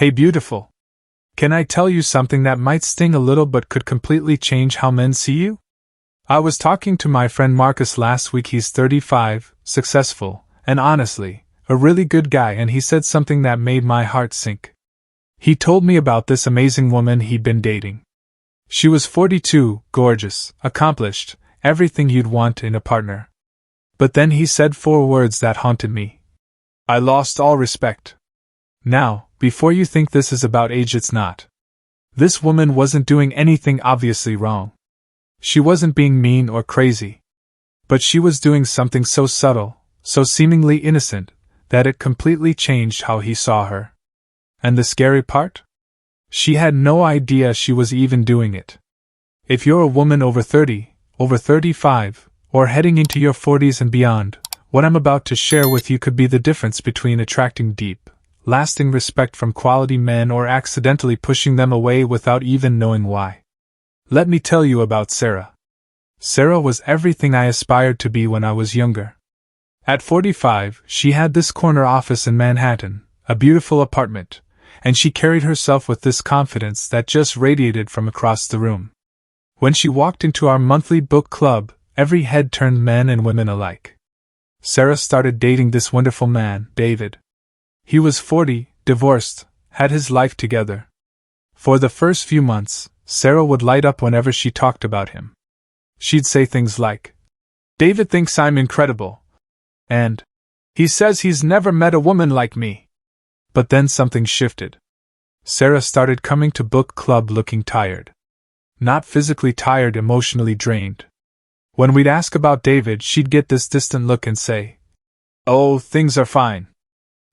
Hey beautiful. Can I tell you something that might sting a little but could completely change how men see you? I was talking to my friend Marcus last week. He's 35, successful, and honestly, a really good guy, and he said something that made my heart sink. He told me about this amazing woman he'd been dating. She was 42, gorgeous, accomplished, everything you'd want in a partner. But then he said 4 words that haunted me. I lost all respect. Now, before you think this is about age, it's not. This woman wasn't doing anything obviously wrong. She wasn't being mean or crazy. But she was doing something so subtle, so seemingly innocent, that it completely changed how he saw her. And the scary part? She had no idea she was even doing it. If you're a woman over 30, over 35, or heading into your 40s and beyond, what I'm about to share with you could be the difference between attracting deep, lasting respect from quality men or accidentally pushing them away without even knowing why. Let me tell you about Sarah. Sarah was everything I aspired to be when I was younger. At 45, she had this corner office in Manhattan, a beautiful apartment, and she carried herself with this confidence that just radiated from across the room. When she walked into our monthly book club, every head turned, men and women alike. Sarah started dating this wonderful man, David. He was 40, divorced, had his life together. For the first few months, Sarah would light up whenever she talked about him. She'd say things like, "David thinks I'm incredible," and "He says he's never met a woman like me." But then something shifted. Sarah started coming to book club looking tired. Not physically tired, emotionally drained. When we'd ask about David, she'd get this distant look and say, "Oh, things are fine."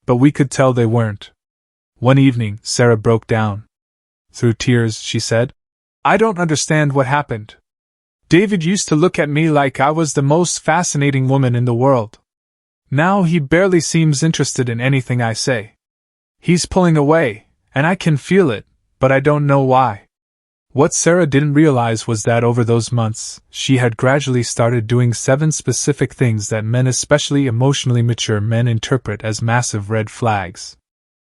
But we could tell they weren't. One evening, Sarah broke down. Through tears, she said, "I don't understand what happened. David used to look at me like I was the most fascinating woman in the world. Now he barely seems interested in anything I say. He's pulling away, and I can feel it, but I don't know why." What Sarah didn't realize was that over those months, she had gradually started doing 7 specific things that men, especially emotionally mature men, interpret as massive red flags.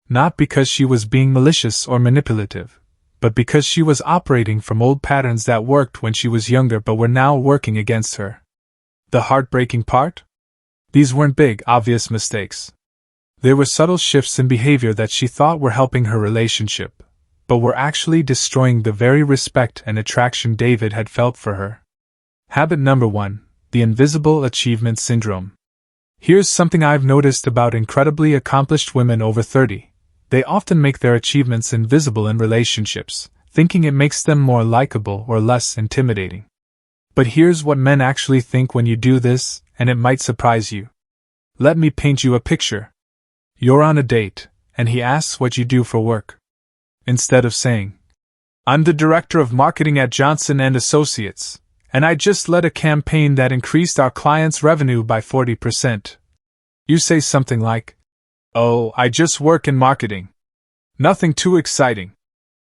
Not because she was being malicious or manipulative, but because she was operating from old patterns that worked when she was younger but were now working against her. The heartbreaking part? These weren't big, obvious mistakes. They were subtle shifts in behavior that she thought were helping her relationship, but were actually destroying the very respect and attraction David had felt for her. Habit number 1, the invisible achievement syndrome. Here's something I've noticed about incredibly accomplished women over 30. They often make their achievements invisible in relationships, thinking it makes them more likable or less intimidating. But here's what men actually think when you do this, and it might surprise you. Let me paint you a picture. You're on a date, and he asks what you do for work. Instead of saying, "I'm the director of marketing at Johnson & Associates, and I just led a campaign that increased our clients' revenue by 40%. You say something like, "Oh, I just work in marketing. Nothing too exciting."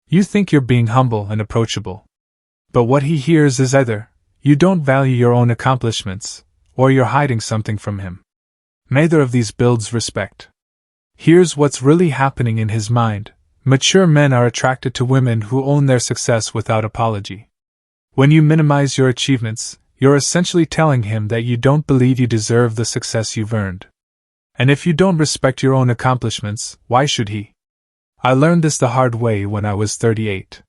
You think you're being humble and approachable. But what he hears is either, you don't value your own accomplishments, or you're hiding something from him. Neither of these builds respect. Here's what's really happening in his mind. Mature men are attracted to women who own their success without apology. When you minimize your achievements, you're essentially telling him that you don't believe you deserve the success you've earned. And if you don't respect your own accomplishments, why should he? I learned this the hard way when I was 38.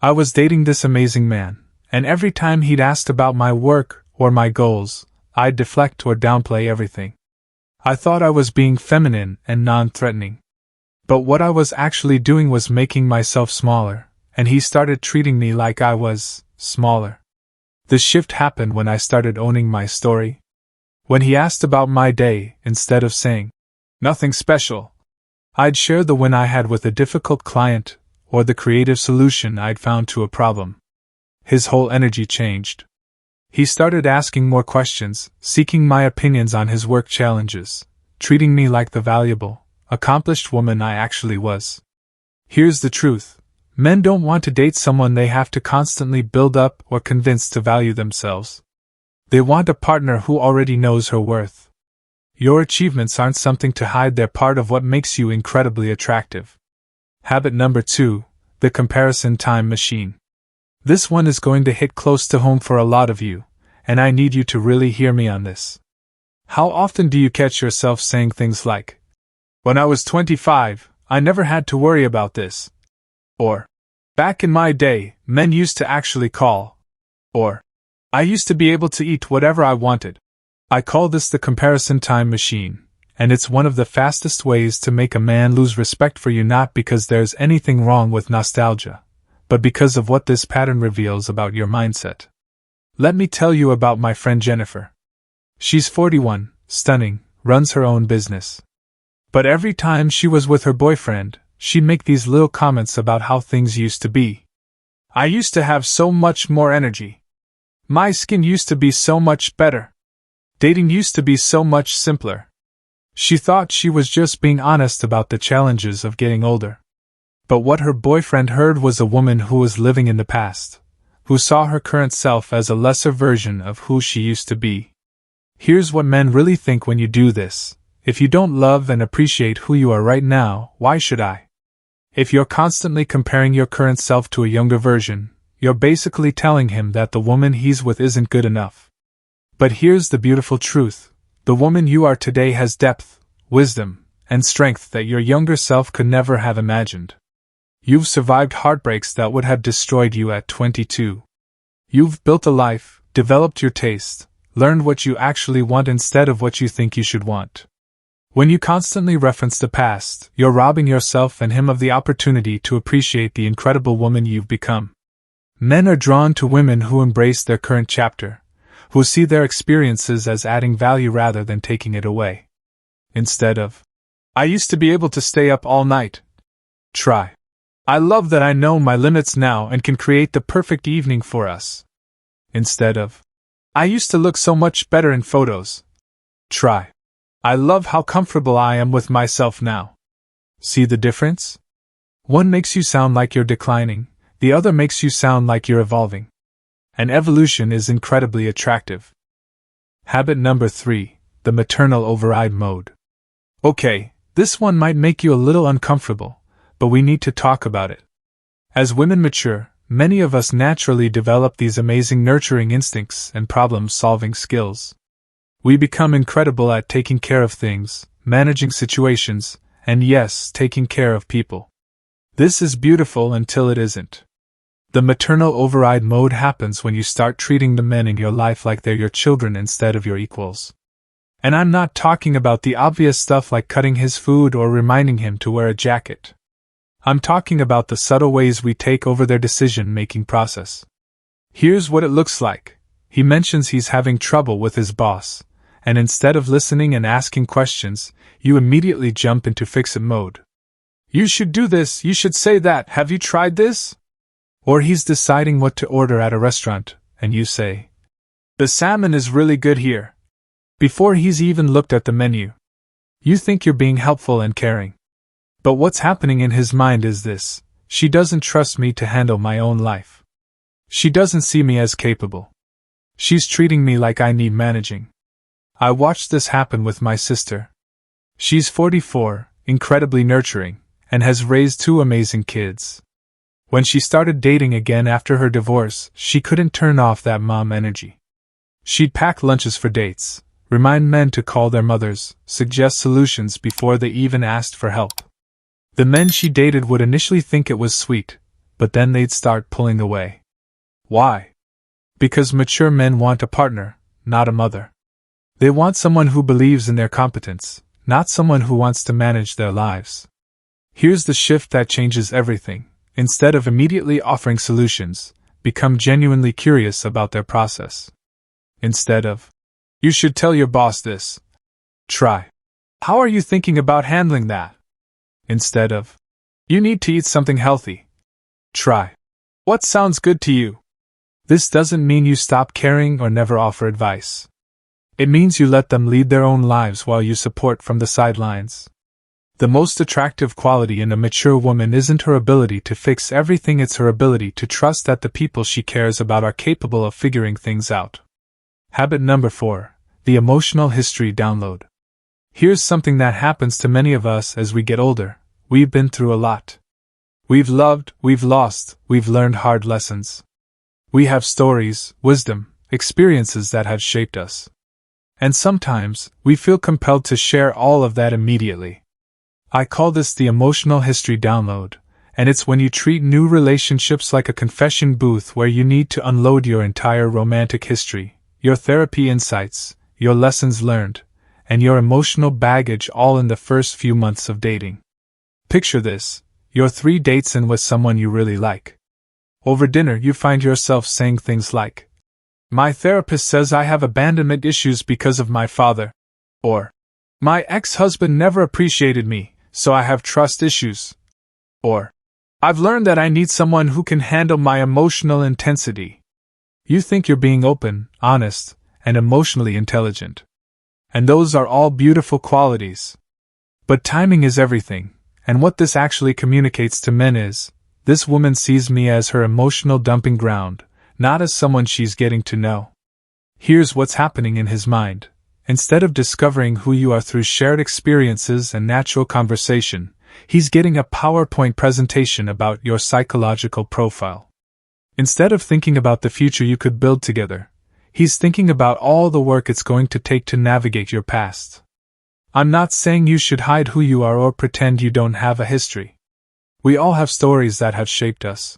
I was dating this amazing man, and every time he'd asked about my work or my goals, I'd deflect or downplay everything. I thought I was being feminine and non-threatening. But what I was actually doing was making myself smaller, and he started treating me like I was smaller. The shift happened when I started owning my story. When he asked about my day, instead of saying, "Nothing special," I'd share the win I had with a difficult client, or the creative solution I'd found to a problem. His whole energy changed. He started asking more questions, seeking my opinions on his work challenges, treating me like the valuable, accomplished woman I actually was. Here's the truth. Men don't want to date someone they have to constantly build up or convince to value themselves. They want a partner who already knows her worth. Your achievements aren't something to hide, they're part of what makes you incredibly attractive. Habit number 2, the comparison time machine. This one is going to hit close to home for a lot of you, and I need you to really hear me on this. How often do you catch yourself saying things like, "When I was 25, I never had to worry about this," or, "Back in my day, men used to actually call," or, "I used to be able to eat whatever I wanted"? I call this the comparison time machine, and it's one of the fastest ways to make a man lose respect for you, not because there's anything wrong with nostalgia, but because of what this pattern reveals about your mindset. Let me tell you about my friend Jennifer. She's 41, stunning, runs her own business. But every time she was with her boyfriend, she'd make these little comments about how things used to be. "I used to have so much more energy. My skin used to be so much better. Dating used to be so much simpler." She thought she was just being honest about the challenges of getting older. But what her boyfriend heard was a woman who was living in the past, who saw her current self as a lesser version of who she used to be. Here's what men really think when you do this: if you don't love and appreciate who you are right now, why should I? If you're constantly comparing your current self to a younger version, you're basically telling him that the woman he's with isn't good enough. But here's the beautiful truth: the woman you are today has depth, wisdom, and strength that your younger self could never have imagined. You've survived heartbreaks that would have destroyed you at 22. You've built a life, developed your taste, learned what you actually want instead of what you think you should want. When you constantly reference the past, you're robbing yourself and him of the opportunity to appreciate the incredible woman you've become. Men are drawn to women who embrace their current chapter, who see their experiences as adding value rather than taking it away. Instead of, "I used to be able to stay up all night," try, "I love that I know my limits now and can create the perfect evening for us." Instead of, "I used to look so much better in photos," try, "I love how comfortable I am with myself now." See the difference? One makes you sound like you're declining, the other makes you sound like you're evolving. And evolution is incredibly attractive. Habit number 3, the maternal override mode. Okay, this one might make you a little uncomfortable, but we need to talk about it. As women mature, many of us naturally develop these amazing nurturing instincts and problem-solving skills. We become incredible at taking care of things, managing situations, and yes, taking care of people. This is beautiful until it isn't. The maternal override mode happens when you start treating the men in your life like they're your children instead of your equals. And I'm not talking about the obvious stuff like cutting his food or reminding him to wear a jacket. I'm talking about the subtle ways we take over their decision-making process. Here's what it looks like. He mentions he's having trouble with his boss, and instead of listening and asking questions, you immediately jump into fix-it mode. "You should do this, you should say that, have you tried this?" Or he's deciding what to order at a restaurant, and you say, "The salmon is really good here," before he's even looked at the menu. You think you're being helpful and caring. But what's happening in his mind is this: she doesn't trust me to handle my own life. She doesn't see me as capable. She's treating me like I need managing. I watched this happen with my sister. She's 44, incredibly nurturing, and has raised 2 amazing kids. When she started dating again after her divorce, she couldn't turn off that mom energy. She'd pack lunches for dates, remind men to call their mothers, suggest solutions before they even asked for help. The men she dated would initially think it was sweet, but then they'd start pulling away. Why? Because mature men want a partner, not a mother. They want someone who believes in their competence, not someone who wants to manage their lives. Here's the shift that changes everything. Instead of immediately offering solutions, become genuinely curious about their process. Instead of, "You should tell your boss this," try, "How are you thinking about handling that?" Instead of, "You need to eat something healthy," try, "What sounds good to you?" This doesn't mean you stop caring or never offer advice. It means you let them lead their own lives while you support from the sidelines. The most attractive quality in a mature woman isn't her ability to fix everything, it's her ability to trust that the people she cares about are capable of figuring things out. Habit number 4, the emotional history download. Here's something that happens to many of us as we get older: we've been through a lot. We've loved, we've lost, we've learned hard lessons. We have stories, wisdom, experiences that have shaped us. And sometimes, we feel compelled to share all of that immediately. I call this the emotional history download, and it's when you treat new relationships like a confession booth where you need to unload your entire romantic history, your therapy insights, your lessons learned, and your emotional baggage all in the first few months of dating. Picture this: you're 3 dates in with someone you really like. Over dinner, you find yourself saying things like, "My therapist says I have abandonment issues because of my father," or, "My ex-husband never appreciated me, so I have trust issues," or, "I've learned that I need someone who can handle my emotional intensity." You think you're being open, honest, and emotionally intelligent. And those are all beautiful qualities. But timing is everything, and what this actually communicates to men is, this woman sees me as her emotional dumping ground, not as someone she's getting to know. Here's what's happening in his mind. Instead of discovering who you are through shared experiences and natural conversation, he's getting a PowerPoint presentation about your psychological profile. Instead of thinking about the future you could build together, he's thinking about all the work it's going to take to navigate your past. I'm not saying you should hide who you are or pretend you don't have a history. We all have stories that have shaped us.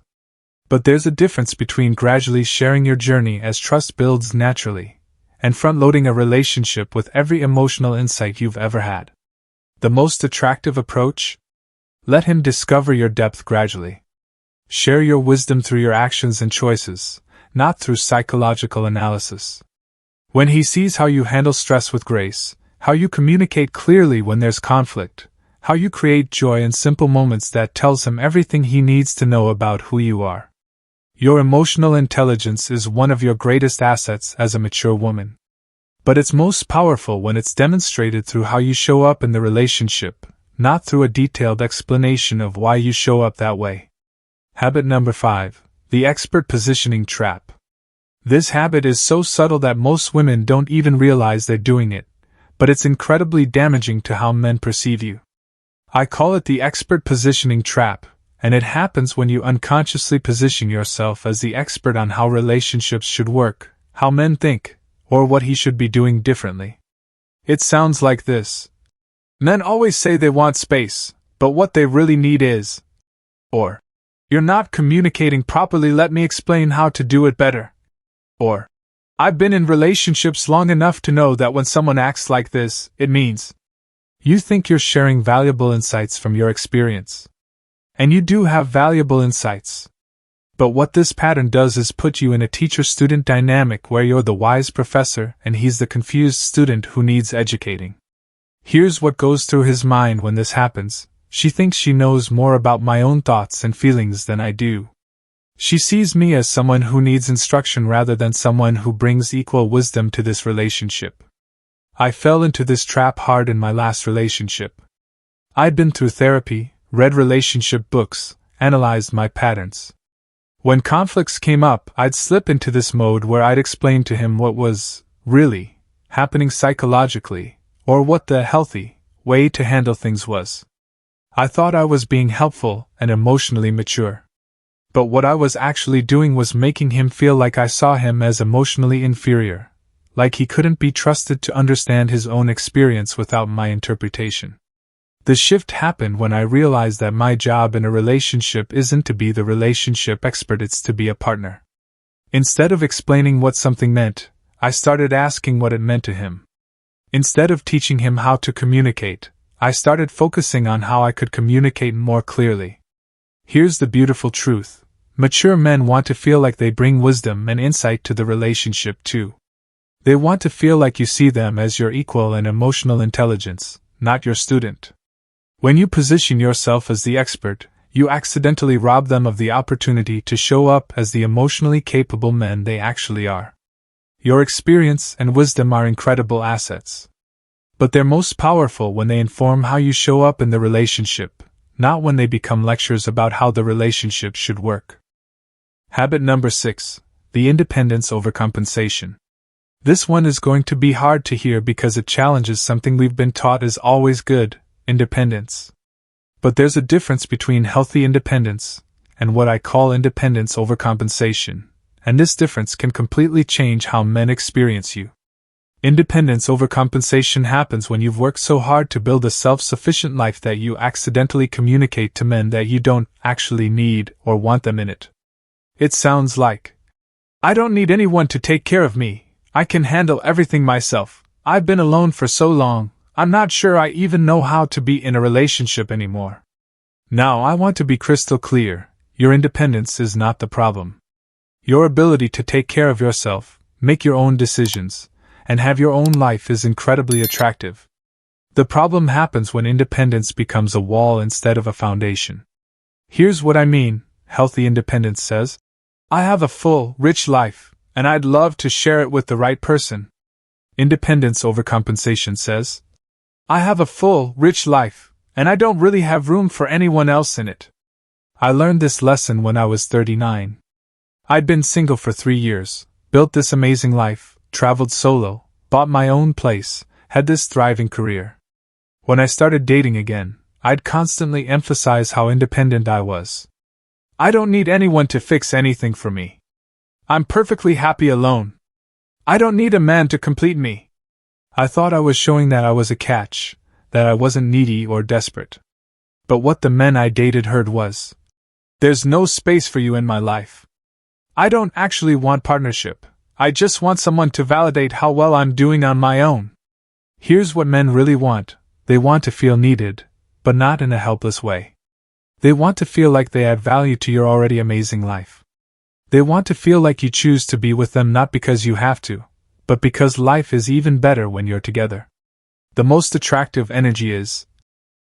But there's a difference between gradually sharing your journey as trust builds naturally, and front-loading a relationship with every emotional insight you've ever had. The most attractive approach? Let him discover your depth gradually. Share your wisdom through your actions and choices, not through psychological analysis. When he sees how you handle stress with grace, how you communicate clearly when there's conflict, how you create joy in simple moments, that tells him everything he needs to know about who you are. Your emotional intelligence is one of your greatest assets as a mature woman. But it's most powerful when it's demonstrated through how you show up in the relationship, not through a detailed explanation of why you show up that way. Habit number 5. The expert positioning trap. This habit is so subtle that most women don't even realize they're doing it, but it's incredibly damaging to how men perceive you. I call it the expert positioning trap, and it happens when you unconsciously position yourself as the expert on how relationships should work, how men think, or what he should be doing differently. It sounds like this. Men always say they want space, but what they really need is... Or, "You're not communicating properly, let me explain how to do it better." Or, "I've been in relationships long enough to know that when someone acts like this, it means..." You think you're sharing valuable insights from your experience. And you do have valuable insights. But what this pattern does is put you in a teacher-student dynamic where you're the wise professor and he's the confused student who needs educating. Here's what goes through his mind when this happens. She thinks she knows more about my own thoughts and feelings than I do. She sees me as someone who needs instruction rather than someone who brings equal wisdom to this relationship. I fell into this trap hard in my last relationship. I'd been through therapy, read relationship books, analyzed my patterns. When conflicts came up, I'd slip into this mode where I'd explain to him what was, really, happening psychologically, or what the healthy way to handle things was. I thought I was being helpful and emotionally mature. But what I was actually doing was making him feel like I saw him as emotionally inferior, like he couldn't be trusted to understand his own experience without my interpretation. The shift happened when I realized that my job in a relationship isn't to be the relationship expert, it's to be a partner. Instead of explaining what something meant, I started asking what it meant to him. Instead of teaching him how to communicate, I started focusing on how I could communicate more clearly. Here's the beautiful truth. Mature men want to feel like they bring wisdom and insight to the relationship too. They want to feel like you see them as your equal in emotional intelligence, not your student. When you position yourself as the expert, you accidentally rob them of the opportunity to show up as the emotionally capable men they actually are. Your experience and wisdom are incredible assets. But they're most powerful when they inform how you show up in the relationship, not when they become lectures about how the relationship should work. Habit number 6. The independence overcompensation. This one is going to be hard to hear because it challenges something we've been taught is always good: independence. But there's a difference between healthy independence and what I call independence overcompensation, and this difference can completely change how men experience you. Independence overcompensation happens when you've worked so hard to build a self-sufficient life that you accidentally communicate to men that you don't actually need or want them in it. It sounds like, "I don't need anyone to take care of me, I can handle everything myself, I've been alone for so long, I'm not sure I even know how to be in a relationship anymore." Now I want to be crystal clear, your independence is not the problem. Your ability to take care of yourself, make your own decisions, and have your own life is incredibly attractive. The problem happens when independence becomes a wall instead of a foundation. Here's what I mean. Healthy independence says, "I have a full, rich life, and I'd love to share it with the right person." Independence overcompensation says, "I have a full, rich life, and I don't really have room for anyone else in it." I learned this lesson when I was 39. I'd been single for 3 years, built this amazing life, traveled solo, bought my own place, had this thriving career. When I started dating again, I'd constantly emphasize how independent I was. "I don't need anyone to fix anything for me. I'm perfectly happy alone. I don't need a man to complete me." I thought I was showing that I was a catch, that I wasn't needy or desperate. But what the men I dated heard was, "There's no space for you in my life. I don't actually want partnership. I just want someone to validate how well I'm doing on my own." Here's what men really want. They want to feel needed, but not in a helpless way. They want to feel like they add value to your already amazing life. They want to feel like you choose to be with them not because you have to, but because life is even better when you're together. The most attractive energy is,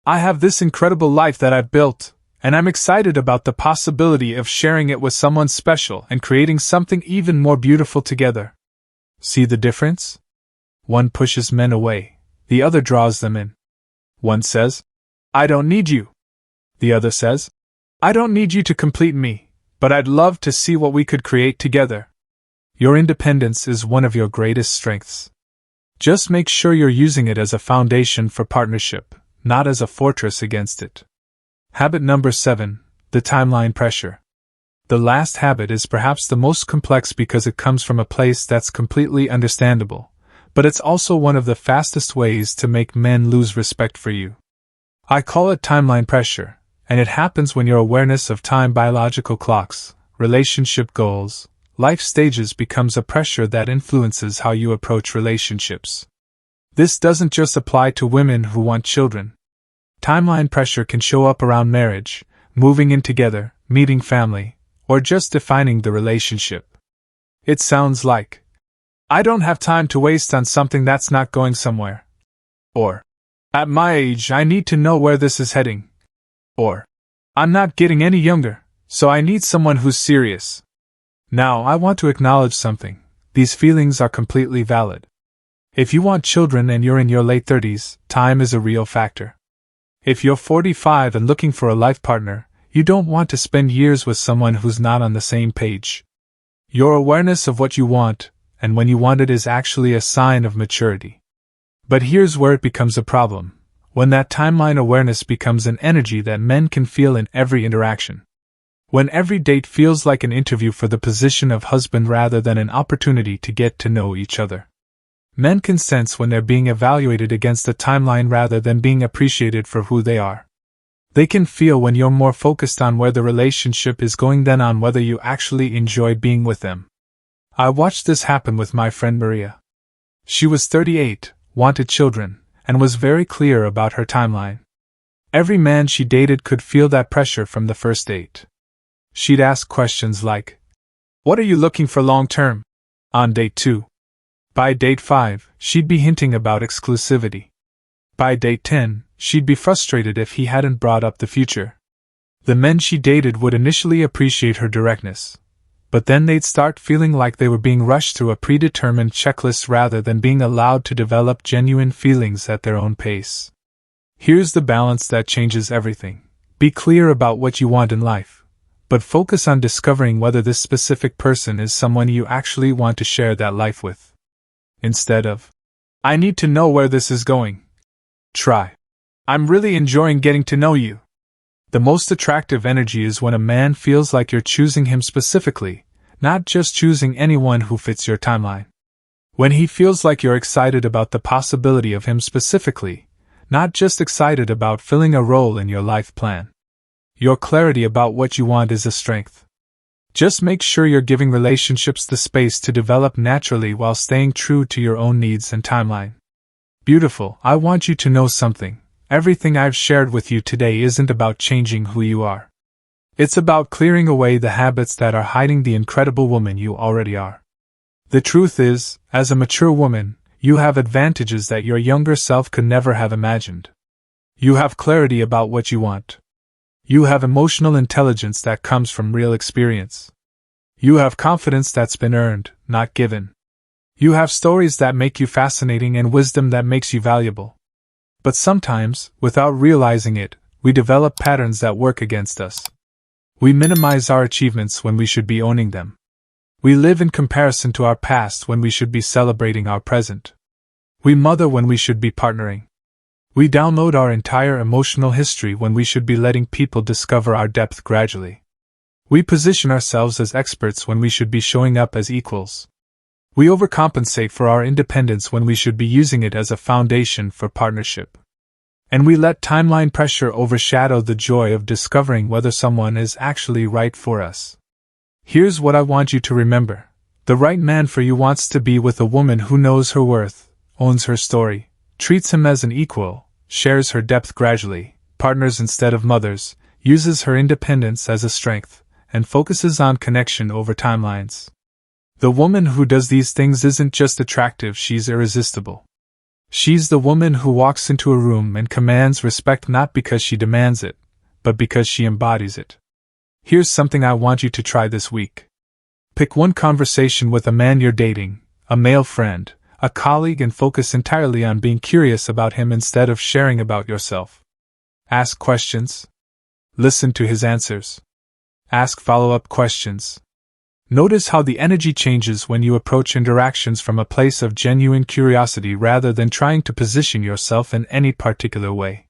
"I have this incredible life that I've built, and I'm excited about the possibility of sharing it with someone special and creating something even more beautiful together." See the difference? One pushes men away, the other draws them in. One says, "I don't need you." The other says, "I don't need you to complete me, but I'd love to see what we could create together." Your independence is one of your greatest strengths. Just make sure you're using it as a foundation for partnership, not as a fortress against it. Habit number 7, the timeline pressure. The last habit is perhaps the most complex because it comes from a place that's completely understandable, but it's also one of the fastest ways to make men lose respect for you. I call it timeline pressure, and it happens when your awareness of time, biological clocks, relationship goals, life stages becomes a pressure that influences how you approach relationships. This doesn't just apply to women who want children. Timeline pressure can show up around marriage, moving in together, meeting family, or just defining the relationship. It sounds like, "I don't have time to waste on something that's not going somewhere." Or, "At my age I need to know where this is heading." Or, "I'm not getting any younger, so I need someone who's serious." Now I want to acknowledge something. These feelings are completely valid. If you want children and you're in your late 30s, time is a real factor. If you're 45 and looking for a life partner, you don't want to spend years with someone who's not on the same page. Your awareness of what you want, and when you want it, is actually a sign of maturity. But here's where it becomes a problem, when that timeline awareness becomes an energy that men can feel in every interaction. When every date feels like an interview for the position of husband rather than an opportunity to get to know each other. Men can sense when they're being evaluated against a timeline rather than being appreciated for who they are. They can feel when you're more focused on where the relationship is going than on whether you actually enjoy being with them. I watched this happen with my friend Maria. She was 38, wanted children, and was very clear about her timeline. Every man she dated could feel that pressure from the first date. She'd ask questions like, "What are you looking for long term?" on date 2. By date 5, she'd be hinting about exclusivity. By date 10, she'd be frustrated if he hadn't brought up the future. The men she dated would initially appreciate her directness, but then they'd start feeling like they were being rushed through a predetermined checklist rather than being allowed to develop genuine feelings at their own pace. Here's the balance that changes everything. Be clear about what you want in life, but focus on discovering whether this specific person is someone you actually want to share that life with. Instead of, "I need to know where this is going," try, "I'm really enjoying getting to know you." The most attractive energy is when a man feels like you're choosing him specifically, not just choosing anyone who fits your timeline. When he feels like you're excited about the possibility of him specifically, not just excited about filling a role in your life plan. Your clarity about what you want is a strength. Just make sure you're giving relationships the space to develop naturally while staying true to your own needs and timeline. Beautiful, I want you to know something. Everything I've shared with you today isn't about changing who you are. It's about clearing away the habits that are hiding the incredible woman you already are. The truth is, as a mature woman, you have advantages that your younger self could never have imagined. You have clarity about what you want. You have emotional intelligence that comes from real experience. You have confidence that's been earned, not given. You have stories that make you fascinating and wisdom that makes you valuable. But sometimes, without realizing it, we develop patterns that work against us. We minimize our achievements when we should be owning them. We live in comparison to our past when we should be celebrating our present. We mother when we should be partnering. We download our entire emotional history when we should be letting people discover our depth gradually. We position ourselves as experts when we should be showing up as equals. We overcompensate for our independence when we should be using it as a foundation for partnership. And we let timeline pressure overshadow the joy of discovering whether someone is actually right for us. Here's what I want you to remember. The right man for you wants to be with a woman who knows her worth, owns her story, treats him as an equal, shares her depth gradually, partners instead of mothers, uses her independence as a strength, and focuses on connection over timelines. The woman who does these things isn't just attractive, she's irresistible. She's the woman who walks into a room and commands respect not because she demands it, but because she embodies it. Here's something I want you to try this week. Pick one conversation with a man you're dating, a male friend, a colleague, and focus entirely on being curious about him instead of sharing about yourself. Ask questions. Listen to his answers. Ask follow-up questions. Notice how the energy changes when you approach interactions from a place of genuine curiosity rather than trying to position yourself in any particular way.